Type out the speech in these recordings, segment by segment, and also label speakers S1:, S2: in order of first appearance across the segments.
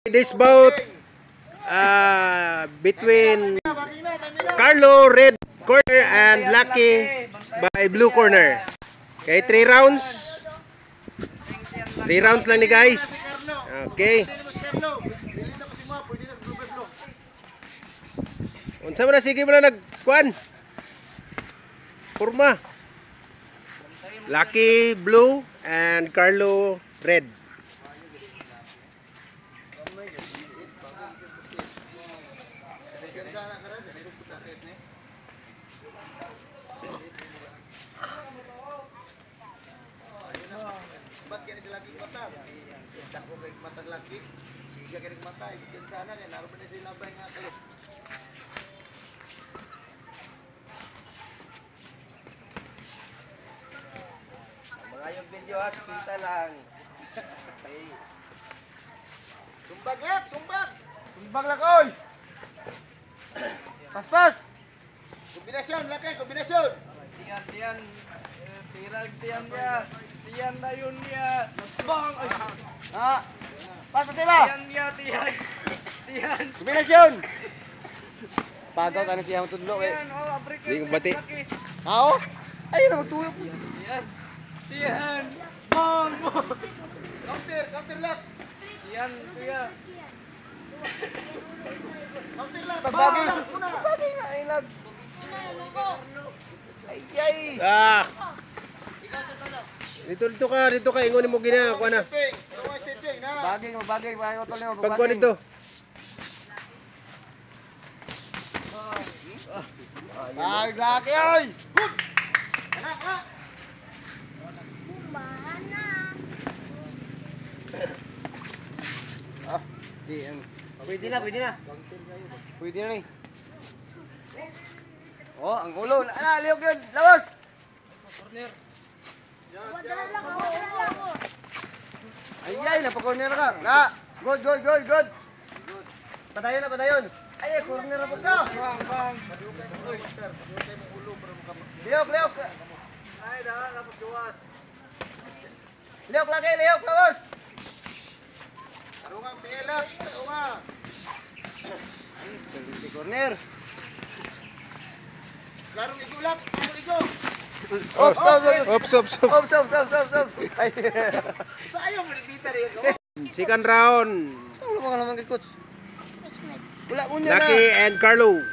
S1: This bout between Carlo red corner and Lucky by blue corner. Okay, 3 rounds. 3 rounds lang ni guys. Okay. Unsa man na sige mo na nagkuan? Forma. Lucky blue and Carlo red.
S2: Ba't kaya sila lagi mata? Dako kay mata lagi. Higa kay mata, ikin sana kay naroon na sila bay nga kalis. Mga yung video has kita lang. Sumbag lak, sumbag. Sumbag lak oy. Pas. Kombinasyon laki, kombinasyon. Tiyan. Tiyan niya. Tiyan na yun niya. Bang! Ha? Pas pa sila? Tiyan. Kombinasyon! Pagaw ka na siya matudlo eh.
S1: Hindi ko bati.
S2: Oo? Ayun na magtuyok. Tiyan. Bang! Counter lock. Tiyan, kuya. Counter lock. Pagbagay na ay lag. Ay.
S1: Dito ka ingon mo gina kuan na.
S2: Bagay
S1: Pagkuan dito.
S2: Ay, laki oy. Pwede na. Pwede na ni. Oh, ang ulo. Liyok yun. Lawas. Corner. Ay, napakorner ka. Good. Padayon. Ay, corner na po ka. Bang. Liyok. Ay, dapat gawas. Liyok, lawas. Arungang pilak. Corner. Larong igulap. Stop. Ay. Sayo mo dito rin ko.
S1: Second round.
S2: Wala mo naman kay coach. Wala mo niya na.
S1: Lucky and Carlo.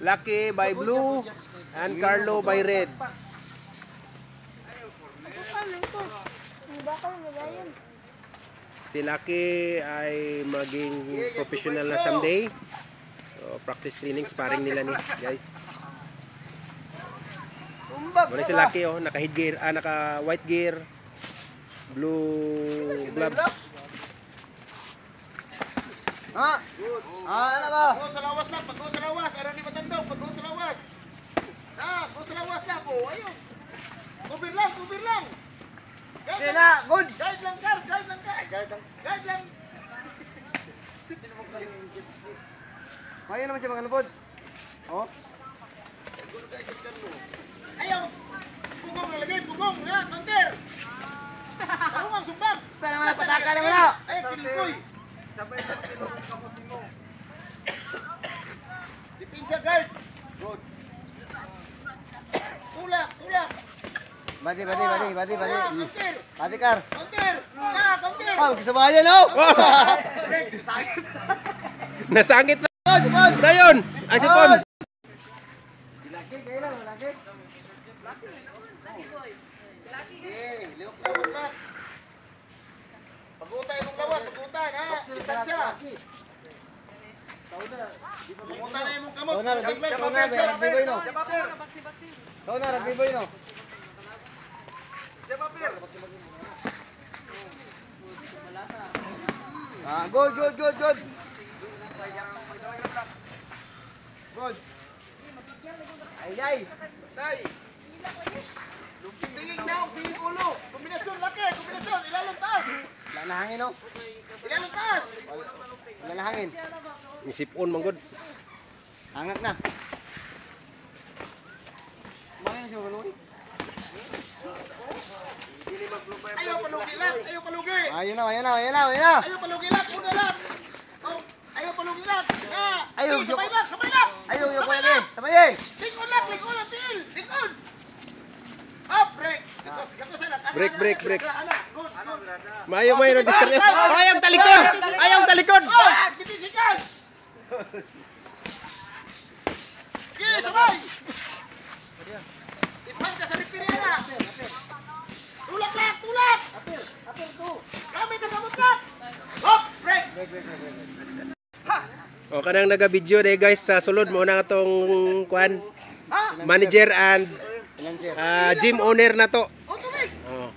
S1: Lucky by blue and Carlo by red. Si Lucky ay maging professional na someday. So practice training sparring nila ni guys. Wala si Lucky naka headgear, naka white gear, blue gloves.
S2: Ha? Ano ba?
S3: Pagod sa lawas lang, Araw ni matandong, pagod sa lawas. Pagod sa lawas lang po, ayun. Cover lang.
S2: Sina, good.
S3: Guide lang.
S2: Ayaw naman siya mga lupod. Oh.
S3: Ayaw. Pugong lalagay, counter. Ako ang sumbang.
S2: Saan naman ang pataka naman na?
S3: Ayaw, kilikoy. Sabay sa kilong kamutin mo. Dipinsa guard. Good. Tulak.
S2: Badi.
S3: Counter.
S2: Badi kar.
S3: Counter.
S2: Magsabayan oh.
S1: Nasangit pa. Dayon, ang sipon.
S2: Laki.
S3: Liok lawas. Pagutan mong lawas, ha. Distansya. Pagutan na imong kamot.
S2: Rugby boy no. Good. Good. Ay.
S3: Tay. Singing now, singing ulo. Kombinasyon, ilalong taas.
S2: Wala na hangin no.
S3: Ilalong taas.
S2: Wala na hangin.
S1: Isipon manggod.
S2: Hangat na. Kumain na siya gano'n.
S3: Ayaw palugi lang, ayaw palugi.
S2: Ayun na.
S3: Ayaw palugi lang, una lang.
S1: Break, break, break.
S3: Anak, good, good.
S1: Mayo ng discard. Oh, ayaw talikod! Ayaw talikod!
S3: Ah, sisikan! Sige, sabay! Ipan ka sa Ripiriana! Tulak lang, tulak! Gamit ang kamutlak! Hop! Break!
S1: O, kanang naga-video deh guys, sa sulod mo na itong kwan,
S3: Ha?
S1: manager and gym owner na to.
S3: O, tubig!
S1: Oh.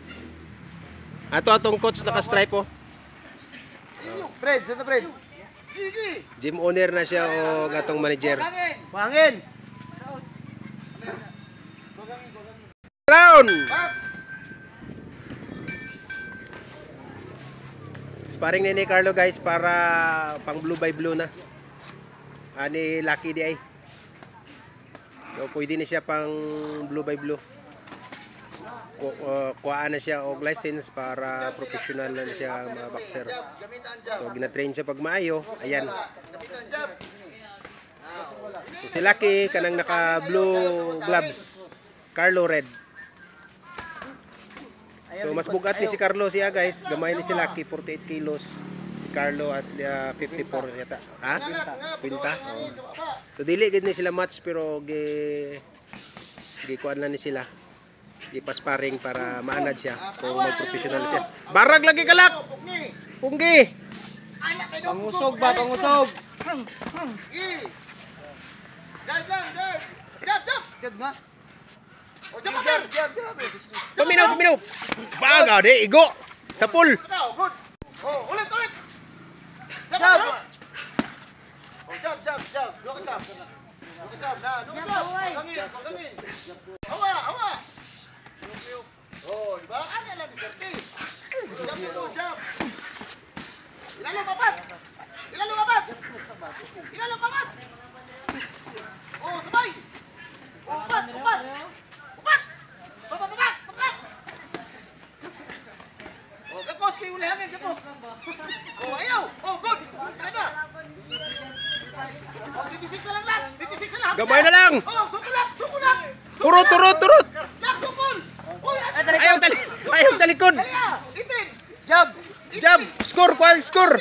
S1: Ato atong coach naka-stripe oh.
S2: Fred, saan na Fred?
S3: Gigi!
S1: Gym owner na siya o gatong manager.
S3: Hangin!
S2: Pangin!
S1: Round!
S3: Box!
S1: Sparring ni Carlo guys para pang blue by blue na. Ani Lucky di ay. So pwede na siya pang blue by blue. Kuhaan na siya og license para professional na siya mga boxer.
S3: Gamitan jab!
S1: So gina-train siya pag maayo. Ayan.
S3: Gamitan jab!
S1: So si Lucky kanang naka blue gloves. Carlo red. So mas bugat ni si Carlo siya guys. Gamay ni si Lucky 48 kilos. Si Carlo at 54 yata. Ha? Pinta. Oh. So dili gid ni sila match pero gi kuan lang ni sila. Gi pa-sparring para maanad siya kung mag-professional siya. Barag lagi kalak.
S3: Pugni!
S1: Punggi.
S2: Pangusog ba? Pangusog!
S3: Gigi! Jab lang, jab! Jab, jab!
S2: Jab nga!
S3: O, jab, jab!
S2: Jab, jab!
S1: Paminaw. Baga de igo. Sa pool.
S3: Ikaw, good! O, ulit, ulit! Jab!
S2: Jab!
S3: Jab! O, jab, jab, jab! Look at jab! Look at jab! Na, look at jab! Pagangin, pagangin! Hawa, hawa! O, diba? Ano lang, Mr. Jab mo, jab! Ilalim, papat! Ilalim, papat! Ilalim, papat! O, sabay! O, upat, upat! Upat! Papat, papat, papat! O, gapos, kayo uli hangin, gapos! O, ayaw! O, good! Tara na! O, 56 na lang lang! 56 na lang!
S1: Gamay na lang.
S3: O, sukulak! Sukulak!
S1: Turot.
S3: Lang, sukul! Uy,
S1: Ayaw talikod.
S3: Kaya! Ipin!
S2: Jab!
S1: Jab. Score. Score.